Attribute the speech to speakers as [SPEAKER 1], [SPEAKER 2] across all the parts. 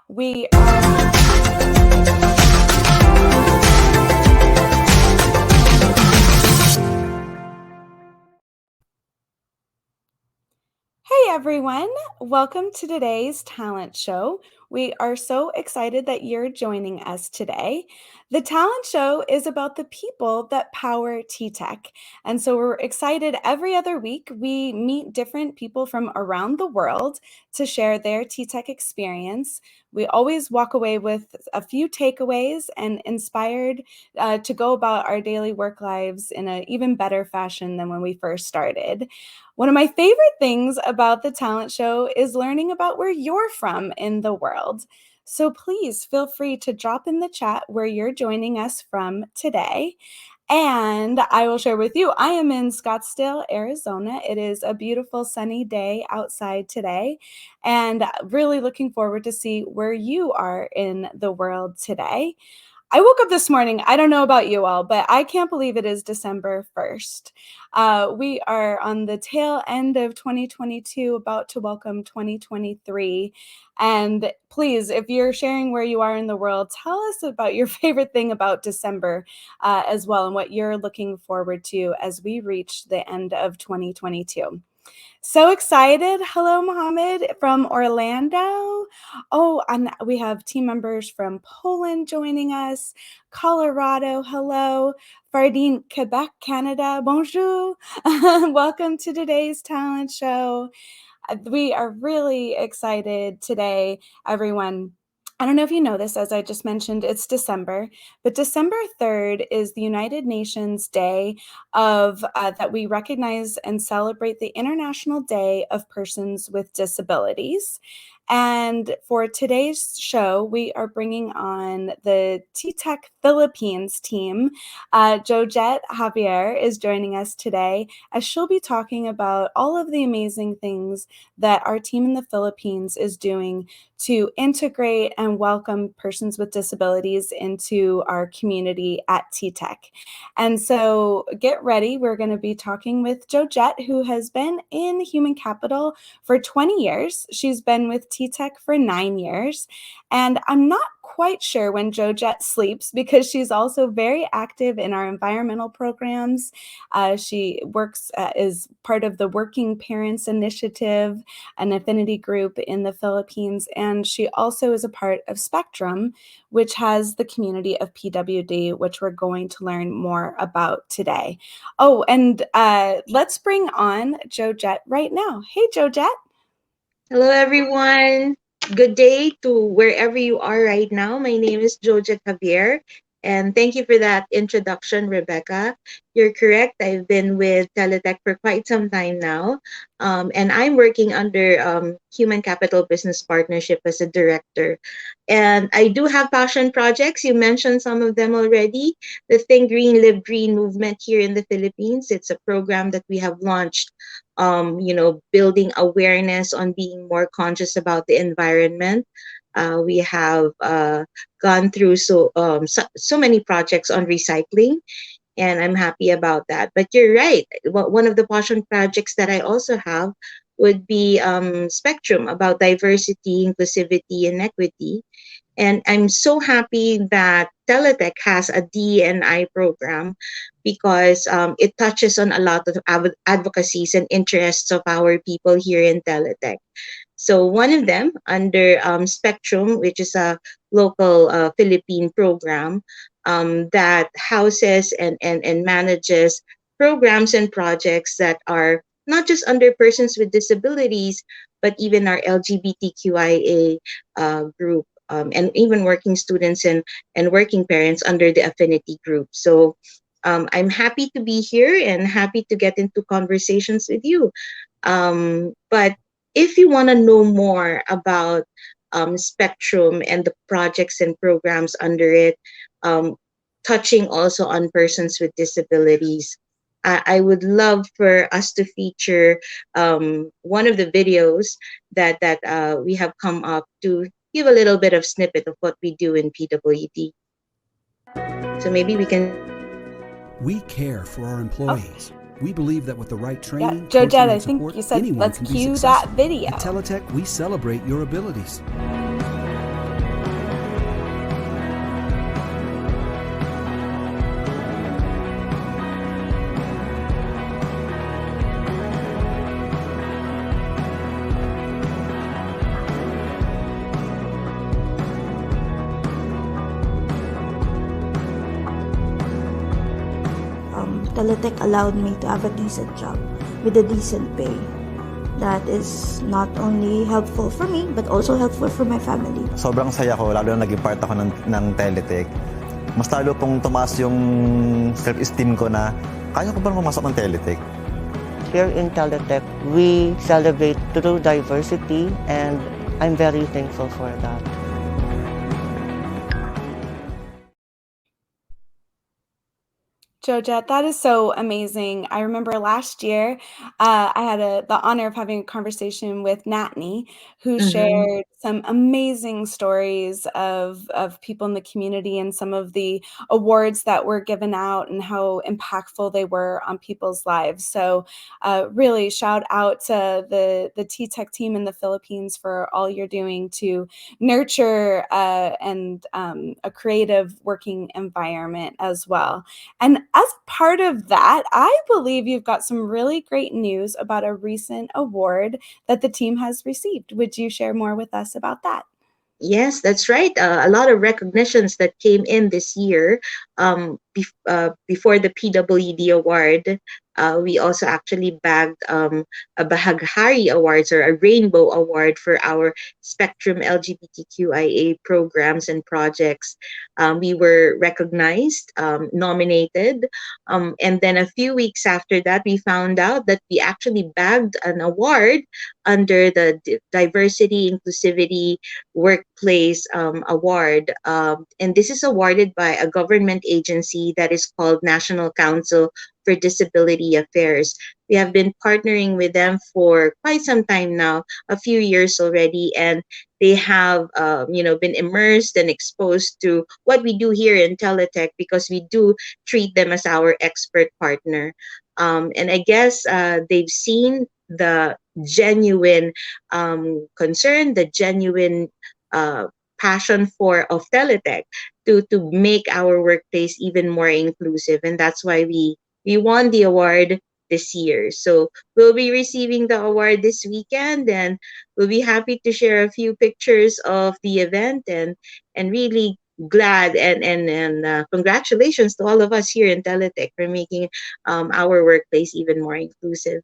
[SPEAKER 1] We are... Hey everyone, welcome to today's talent show. We are so excited that you're joining us today. The talent show is about the people that power TTEC. And so we're excited every other week. We meet different people from around the world to share their TTEC experience. We always walk away with a few takeaways and inspired to go about our daily work lives in an even better fashion than when we first started. One of my favorite things about the talent show is learning about where you're from in the world. So please feel free to drop in the chat where you're joining us from today. And I will share with you, I am in Scottsdale, Arizona. It is a beautiful sunny day outside today, and really looking forward to see where you are in the world today. I woke up this morning, I don't know about you all, but I can't believe it is December 1st. We are on the tail end of 2022, about to welcome 2023. And please, if you're sharing where you are in the world, tell us about your favorite thing about December as well, and what you're looking forward to as we reach the end of 2022. So excited. Hello, Mohammed from Orlando. Oh, and we have team members from Poland joining us. Colorado, hello. Fardine, Quebec, Canada, bonjour. Welcome to today's talent show. We are really excited today, everyone. I don't know if you know this, as I just mentioned, it's December, but December 3rd is the United Nations Day of that we recognize and celebrate the International Day of Persons with Disabilities. And for today's show, we are bringing on the TTEC Philippines team. Joseline Javier is joining us today, as she'll be talking about all of the amazing things that our team in the Philippines is doing to integrate and welcome persons with disabilities into our community at TTEC. And so get ready. We're going to be talking with Joseline, who has been in human capital for 20 years. She's been with TTEC for 9 years. And I'm not quite sure when Joseline sleeps, because she's also very active in our environmental programs. She works is part of the Working Parents Initiative, an affinity group in the Philippines, and she also is a part of Spectrum, which has the community of PWD, which we're going to learn more about today. Oh, and let's bring on Joseline right now. Hey, Joseline.
[SPEAKER 2] Hello, everyone. Good day to wherever you are right now. My name is Joseline Javier, and thank you for that introduction, Rebecca. You're correct. I've been with TTEC for quite some time now, and I'm working under Human Capital Business Partnership as a director. And I do have passion projects. You mentioned some of them already. The Think Green, Live Green movement here in the Philippines. It's a program that we have launched building awareness on being more conscious about the environment. We have gone through so many projects on recycling, and I'm happy about that. But you're right. One of the passion projects that I also have would be Spectrum, about diversity, inclusivity, and equity. And I'm so happy that TTEC has a D&I program, because it touches on a lot of advocacies and interests of our people here in TTEC. So one of them, under Spectrum, which is a local Philippine program that houses and manages programs and projects that are not just under persons with disabilities, but even our LGBTQIA group, and even working students and working parents under the affinity group. So I'm happy to be here and happy to get into conversations with you. But if you want to know more about Spectrum and the projects and programs under it, touching also on persons with disabilities, I would love for us to feature one of the videos that we have come up to give a little bit of snippet of what we do in PWD. So maybe we can.
[SPEAKER 3] We care for our employees. We believe that with the right training,
[SPEAKER 1] Joseline,
[SPEAKER 3] coaching,
[SPEAKER 1] I
[SPEAKER 3] and
[SPEAKER 1] think
[SPEAKER 3] support,
[SPEAKER 1] you said
[SPEAKER 3] anyone
[SPEAKER 1] let's
[SPEAKER 3] can be
[SPEAKER 1] cue
[SPEAKER 3] successful.
[SPEAKER 1] that video.
[SPEAKER 3] At TTEC, we celebrate your abilities.
[SPEAKER 4] Teletech allowed me to have a decent job with a decent pay. That is not only helpful for me, but also helpful for my family.
[SPEAKER 5] Sobrang saya ko, lalo na naging part ako ng Teletech. Mas lalo pong tumaas yung self-esteem ko na kaya ko ba pumasok ng Teletech?
[SPEAKER 6] Here in Teletech, we celebrate true diversity, and I'm very thankful for that.
[SPEAKER 1] Georgette, that is so amazing. I remember last year, I had the honor of having a conversation with Natney, who
[SPEAKER 2] Mm-hmm.
[SPEAKER 1] shared some amazing stories of people in the community and some of the awards that were given out and how impactful they were on people's lives. So, really, shout out to the TTEC team in the Philippines for all you're doing to nurture and a creative working environment as well. And as part of that, I believe you've got some really great news about a recent award that the team has received. Would you share more with us about that?
[SPEAKER 2] Yes, that's right. A lot of recognitions that came in this year. Before the PWD award, we also actually bagged a Bahaghari Awards, or a Rainbow Award, for our Spectrum LGBTQIA programs and projects. We were recognized, nominated, and then a few weeks after that, we found out that we actually bagged an award under the Diversity Inclusivity Workplace Award. And this is awarded by a government agency that is called National Council for Disability Affairs. We have been partnering with them for quite some time now, a few years already, and they have been immersed and exposed to what we do here in Teletech, because we do treat them as our expert partner. And I guess they've seen the genuine concern, the genuine uh, passion of Teletech to make our workplace even more inclusive, and that's why we won the award this year. So we'll be receiving the award this weekend, and we'll be happy to share a few pictures of the event, and really glad and congratulations to all of us here in Teletech for making our workplace even more inclusive.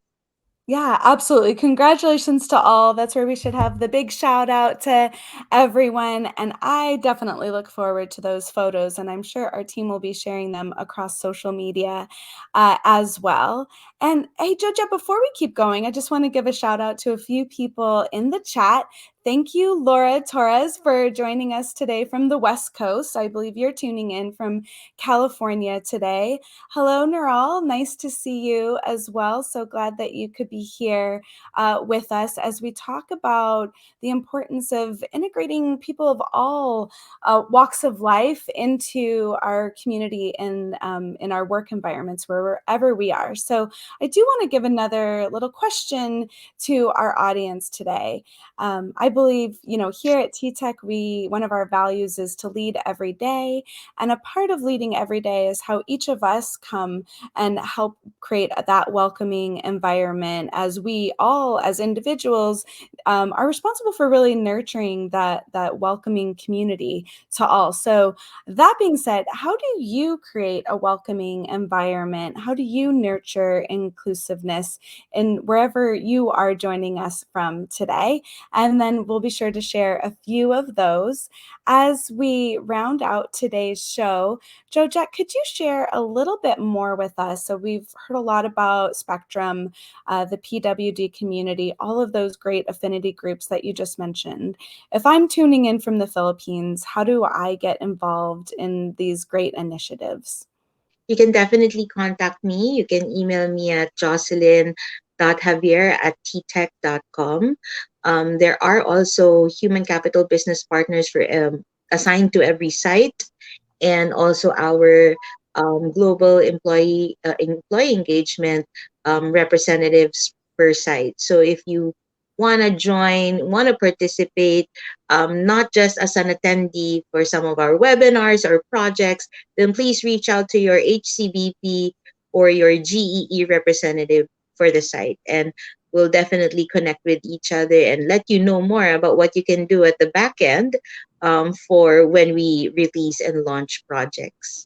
[SPEAKER 1] Yeah, absolutely. Congratulations to all. That's where we should have the big shout out to everyone. And I definitely look forward to those photos. And I'm sure our team will be sharing them across social media as well. And hey, Jojo, before we keep going, I just want to give a shout out to a few people in the chat. Thank you, Laura Torres, for joining us today from the West Coast. I believe you're tuning in from California today. Hello, Neural. Nice to see you as well. So glad that you could be here with us as we talk about the importance of integrating people of all walks of life into our community and in our work environments, wherever we are. So I do want to give another little question to our audience today. I believe, here at TTEC, one of our values is to lead every day. And a part of leading every day is how each of us come and help create that welcoming environment, as we all, as individuals, are responsible for really nurturing that welcoming community to all. So that being said, how do you create a welcoming environment? How do you nurture inclusiveness in wherever you are joining us from today? And then we'll be sure to share a few of those as we round out today's show. Georgette, could you share a little bit more with us? So we've heard a lot about Spectrum, the PWD community, all of those great affinity groups that you just mentioned. If I'm tuning in from the Philippines, how do I get involved in these great initiatives?
[SPEAKER 2] You can definitely contact me. You can email me at joseline.javier@ttech.com. There are also human capital business partners assigned to every site, and also our global employee engagement representatives per site. So if you want to join, want to participate, not just as an attendee for some of our webinars or projects, then please reach out to your HCBP or your GEE representative for the site, and we'll definitely connect with each other and let you know more about what you can do at the back end for when we release and launch projects.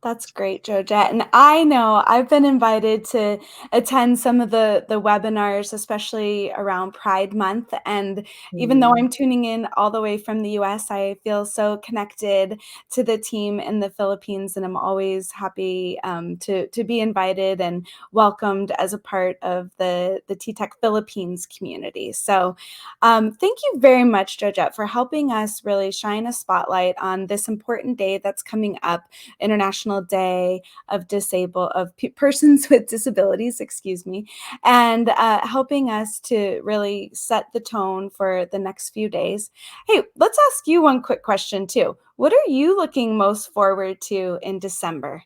[SPEAKER 1] That's great, Georgette. And I know I've been invited to attend some of the webinars, especially around Pride Month. And even though
[SPEAKER 2] Mm.
[SPEAKER 1] I'm tuning in all the way from the US, I feel so connected to the team in the Philippines. And I'm always happy to be invited and welcomed as a part of the TTEC Philippines community. So thank you very much, Georgette, for helping us really shine a spotlight on this important day that's coming up, International Day of Persons with Disabilities, excuse me, and helping us to really set the tone for the next few days. Hey, let's ask you one quick question too. What are you looking most forward to in December?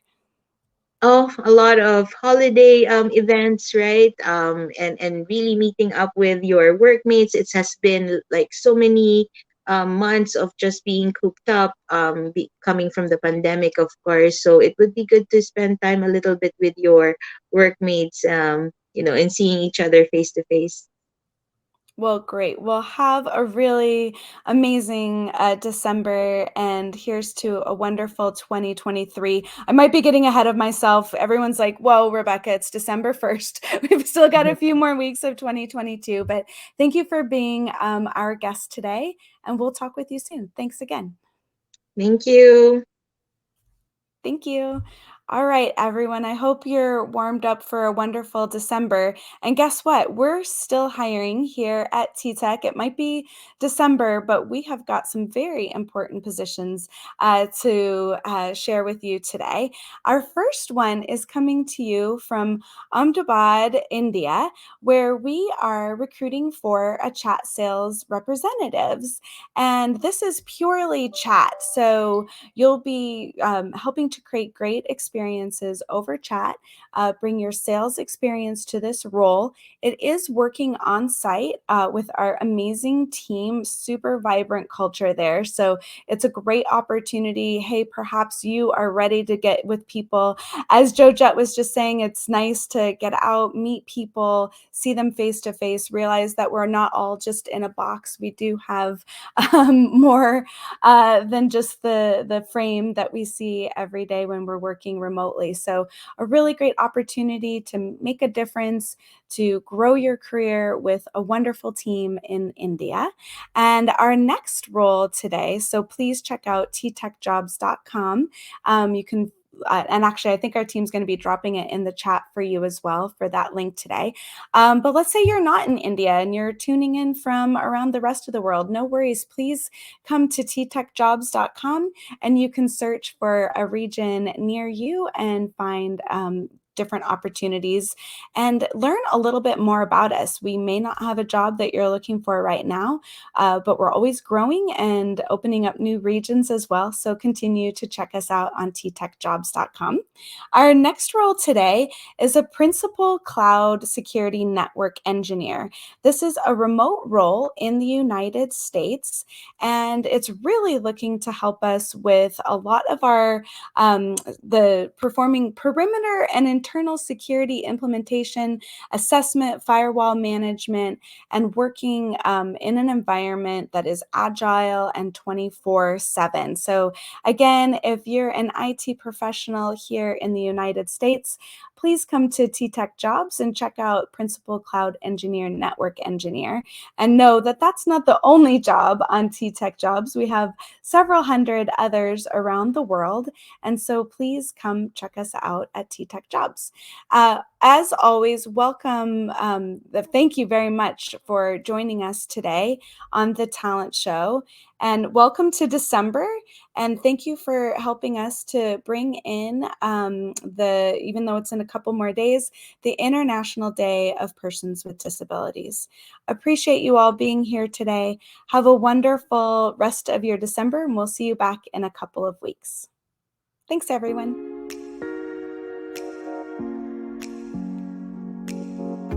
[SPEAKER 2] Oh, a lot of holiday events, right? And really meeting up with your workmates. It has been like so many months of just being cooped up, coming from the pandemic, of course. So it would be good to spend time a little bit with your workmates, and seeing each other face to face.
[SPEAKER 1] Well, great. We'll have a really amazing December, and here's to a wonderful 2023. I might be getting ahead of myself. Everyone's like, whoa, Rebecca, it's December 1st. We've still got a few more weeks of 2022, but thank you for being our guest today, and we'll talk with you soon. Thanks again.
[SPEAKER 2] Thank you.
[SPEAKER 1] Thank you. All right, everyone. I hope you're warmed up for a wonderful December. And guess what? We're still hiring here at TTEC. It might be December, but we have got some very important positions to share with you today. Our first one is coming to you from Ahmedabad, India, where we are recruiting for a chat sales representatives. And this is purely chat. So you'll be helping to create great experiences over chat, bring your sales experience to this role. It is working on site with our amazing team, super vibrant culture there. So it's a great opportunity. Hey, perhaps you are ready to get with people. As Jojette was just saying, it's nice to get out, meet people, see them face to face, realize that we're not all just in a box. We do have more than just the frame that we see every day when we're working remotely. So a really great opportunity to make a difference, to grow your career with a wonderful team in India. And our next role today, so please check out ttechjobs.com. You can and actually, I think our team's going to be dropping it in the chat for you as well for that link today. But let's say you're not in India and you're tuning in from around the rest of the world. No worries. Please come to ttechjobs.com and you can search for a region near you and find different opportunities and learn a little bit more about us. We may not have a job that you're looking for right now, but we're always growing and opening up new regions as well. So continue to check us out on ttechjobs.com. Our next role today is a principal cloud security network engineer. This is a remote role in the United States, and it's really looking to help us with a lot of our the performing perimeter and internal security implementation, assessment, firewall management, and working in an environment that is agile and 24/7. So again, if you're an IT professional here in the United States, please come to TTEC Jobs and check out Principal Cloud Engineer, Network Engineer. And know that that's not the only job on TTEC Jobs. We have several hundred others around the world. And so please come check us out at TTEC Jobs. As always, welcome. Thank you very much for joining us today on the Talent Show. And welcome to December. And thank you for helping us to bring in even though it's in a couple more days, the International Day of Persons with Disabilities. Appreciate you all being here today. Have a wonderful rest of your December, and we'll see you back in a couple of weeks. Thanks, everyone.